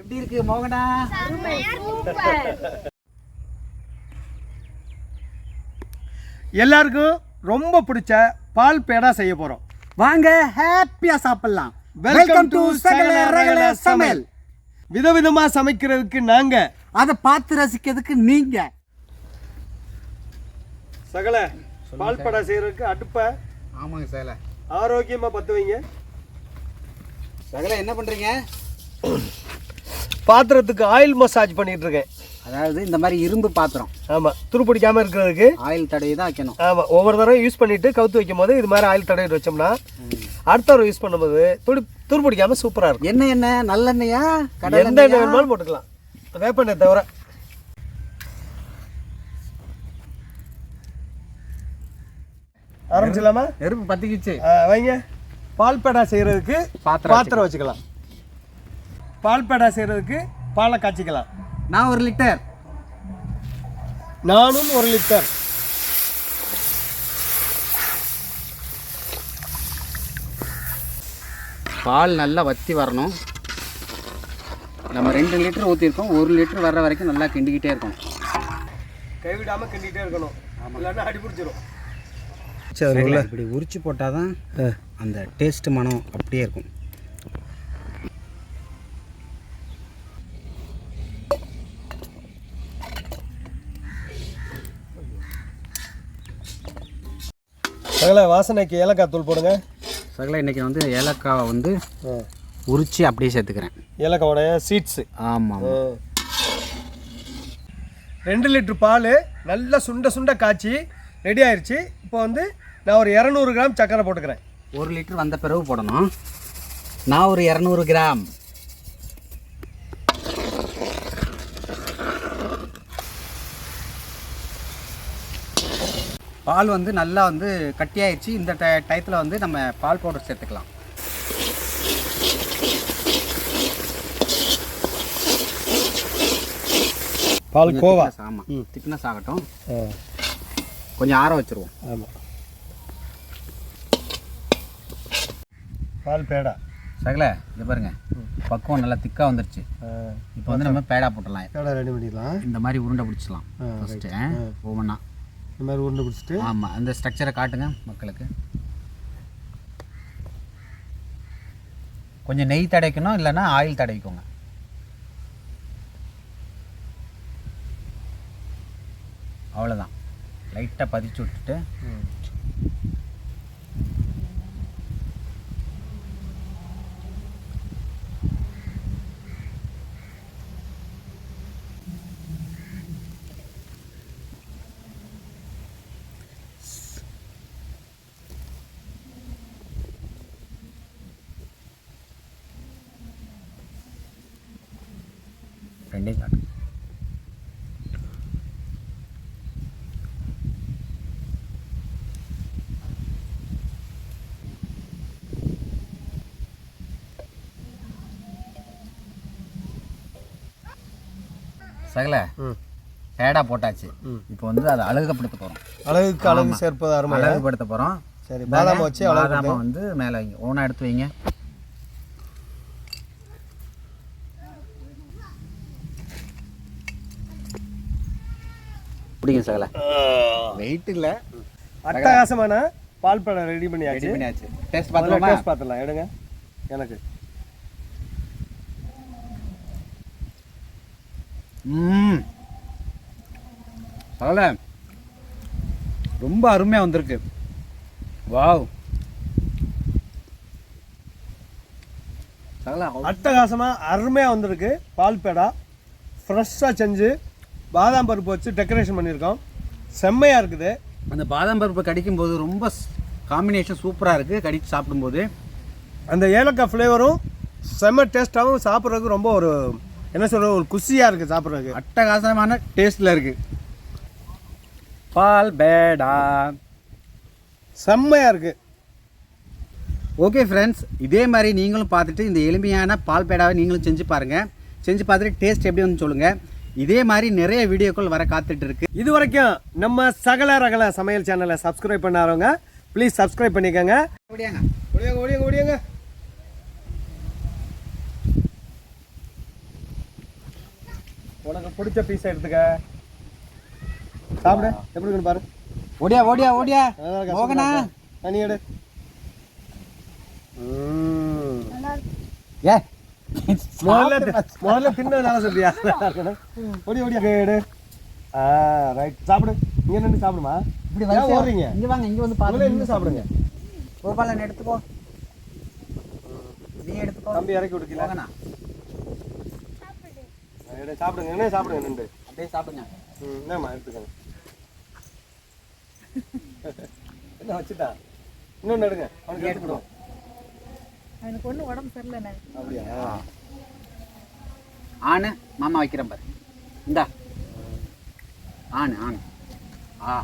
எப்படி இருக்கு மோகனா? எல்லாருக்கும் ரொம்ப பிடிச்ச பால் பேடா செய்ய போறோம். வாங்க ஹாப்பியா சாப்பிடலாம். வெல்கம் டு சகல ரகல சமையல். விதவிதமா சமைக்கிறதுக்கு நாங்க, அதை பார்த்து ரசிக்கிறதுக்கு நீங்க. சகல பால் பேடா செய்யறதுக்கு அடுப்பை ஆமாங்க சகல ஆரோக்கியமா பத்த வைங்க. சகல என்ன பண்றீங்க? பாத்திரத்துக்கு ஆயில் மசாஜ் பண்ணிட்டு இருக்கேன். அதாவது இந்த மாதிரி இரும்பு பாத்திரம், ஆமா, துருப்பிடிக்காம இருக்கிறதுக்கு ஆயில் தடவி தான் வைக்கணும். ஆமா, ஒவ்வொரு தடவை யூஸ் பண்ணிட்டு கவுத்து வைக்கும் போது இது மாதிரி ஆயில் தடவி வச்சோம்னா அடுத்த தடவை யூஸ் பண்ணும்போது துருப்பிடிக்காம சூப்பரா இருக்கும். என்ன என்ன நல்லெண்ணெயா எந்த எண்ணெய் வேணுமாலும் போட்டுக்கலாம், வேப்பெண்ணெய் தவிர. ஆரம்பிச்சலாமா? நெருப்பு பத்திக்கிச்சு வைங்க. பால் பேடா செய்யறதுக்கு பாத்திரம் வச்சுக்கலாம். பால் பேடா செய்யறதுக்கு பாலை காய்ச்சிக்கலாம். நான் 1 லிட்டர், நானும் 1 லிட்டர். பால் நல்லா வத்தி வரணும். நம்ம 2 லிட்டர் ஊற்றிருக்கோம். 1 லிட்டர் வர்ற வரைக்கும் நல்லா கிண்டிக்கிட்டே இருக்கணும். கைவிடாமல் கிண்டிகிட்டே இருக்கணும், இல்லைன்னா அடி பிடிச்சிரும். இப்படி உரிச்சு போட்டால் தான் அந்த டேஸ்ட் மனம் அப்படியே இருக்கும். சகல வாசனைக்கு ஏலக்காய் தூள் போடுங்க. சகல இன்றைக்கி வந்து ஏலக்காவை வந்து உரித்து அப்படியே சேர்த்துக்கிறேன். ஏலக்காவோடைய சீட்ஸு. ஆமாம். 2 லிட்டர் பால் நல்லா சுண்ட காய்ச்சி ரெடி ஆயிடுச்சு. இப்போ வந்து நான் ஒரு 200 கிராம் சர்க்கரை போட்டுக்கிறேன். 1 லிட்டர் வந்த பிறகு போடணும். நான் ஒரு 200 கிராம். பால் வந்து நல்லா வந்து கட்டியாயிடுச்சு. இந்த டயத்தில் வந்து நம்ம பால் பவுடர் சேர்த்துக்கலாம். பால் கோவா. ஆமாம், திக்னஸ் ஆகட்டும். கொஞ்சம் ஆற வச்சுருவோம். ஆமாம். பால் பேடா சகல இது பாருங்க, பக்குவம் நல்லா திக்காக வந்துருச்சு. இப்போ வந்து நம்ம பேடா போட்டுடலாம். பேடா ரெடி பண்ணிடலாம். இந்த மாதிரி உருண்டை பிடிச்சிக்கலாம் ஃபஸ்ட்டு ஒவ்வொன்றா. இந்த மாதிரி உருண்டை பிடிச்சிட்டு, ஆமாம், அந்த ஸ்ட்ரக்சரை காட்டுங்க மக்களுக்கு. கொஞ்சம் நெய் தடைக்கணும், இல்லைன்னா ஆயில் தடவிக்கோங்க. அவ்வளோதான், லைட்டாக பதிச்சு விட்டுட்டு ரெண்டையும் காட்டு. சகல பேடா போட்டாச்சு. இப்போ வந்து அதை அழகுபடுத்த போகிறோம். அழகுக்கு அழகு சேர்ப்பது அருமை. அழகுபடுத்த போகிறோம். சரி, பாதாம் வச்சு பாதாமை வந்து மேலே வைங்க. ஓனா எடுத்து வைங்க. பிடிக்கும் சகல, வெயிட் இல்லை. அட்டகாசமான பால் பேடா ரெடி பண்ணியாச்சு. டேஸ்ட் பார்த்துலாமா? டேஸ்ட் பார்த்துலாம். எடுங்க எனக்கு. சகல ரொம்ப அருமையாக வந்திருக்கு. வாவ் சகல அட்டகாசமாக அருமையாக வந்திருக்கு. பால் பேடா ஃப்ரெஷ்ஷாக செஞ்சு பாதாம் பருப்பு வச்சு டெக்கரேஷன் பண்ணியிருக்கோம். செம்மையாக இருக்குது. அந்த பாதாம் பருப்பு கடிக்கும்போது ரொம்ப காம்பினேஷன் சூப்பராக இருக்குது. கடிச்சு சாப்பிடும்போது அந்த ஏலக்காய் ஃப்ளேவரும் செம்ம டேஸ்ட்டாகவும் சாப்பிட்றதுக்கு ரொம்ப ஒரு என்ன சொல்கிறது, ஒரு குஷியாக இருக்குது சாப்பிட்றதுக்கு. அட்டகாசமான டேஸ்ட்டில் இருக்குது. பால் பேடா செம்மையாக இருக்குது. ஓகே ஃப்ரெண்ட்ஸ், இதே மாதிரி நீங்களும் பார்த்துட்டு இந்த எளிமையான பால் பேடாவை நீங்களும் செஞ்சு பாருங்கள். செஞ்சு பார்த்துட்டு டேஸ்ட் எப்படி வந்து சொல்லுங்கள். இதே மாதிரி நிறைய வீடியோக்கள் வர காத்துட்டு இருக்கு. இது வரைக்கும் நம்ம சகல ரகல சமையல் சேனலை சப்ஸ்கிரைப் பண்ணாதவங்க ப்ளீஸ் சப்ஸ்கிரைப் பண்ணிக்கோங்க. ஓடியாங்க ஓடியாங்க ஓடியாங்க ஓடியாங்க. பிடிச்ச பீஸ் எடுத்துக்க சாப்பிடு எப்படி இருக்குன்னு பாரு ஓடியா ஓடியா ஓடியா நல்லா இருக்கா, மோகனா சூப்பரா இருக்கா? தண்ணி எடு ஏ முதல்ல தின்னதுனால சொல்றியா ஓடி ஓடி எடு ரைட் சாப்பிடு இங்க நின்று சாப்பிடுமா இப்படி ஏன் வந்து ஓடுறீங்க இங்க வாங்க இங்க வந்து முதல்ல பாத்து நின்று சாப்பிடுங்க கோபாலன் எடுத்துக்கோ நீ எடுத்துக்கோ தம்பி இறக்கி விடுக்கல மோகனா எடு சாப்பிடுங்க என்ன சாப்பிடுங்க நின்று அப்படியே சாப்பிடுங்க என்னம்மா எடுத்துக்கோங்க என்ன வச்சுட்டா இன்னொன்று எடுங்க அவனுக்கு எடுத்துக்கிடுவோம் எனக்கு ஒன்றும் உடம்பு சரியில்லைண்ணே. அப்படியா ஆணு மாமா வைக்கிறேன் பாரு இந்தா ஆணு ஆணு ஆ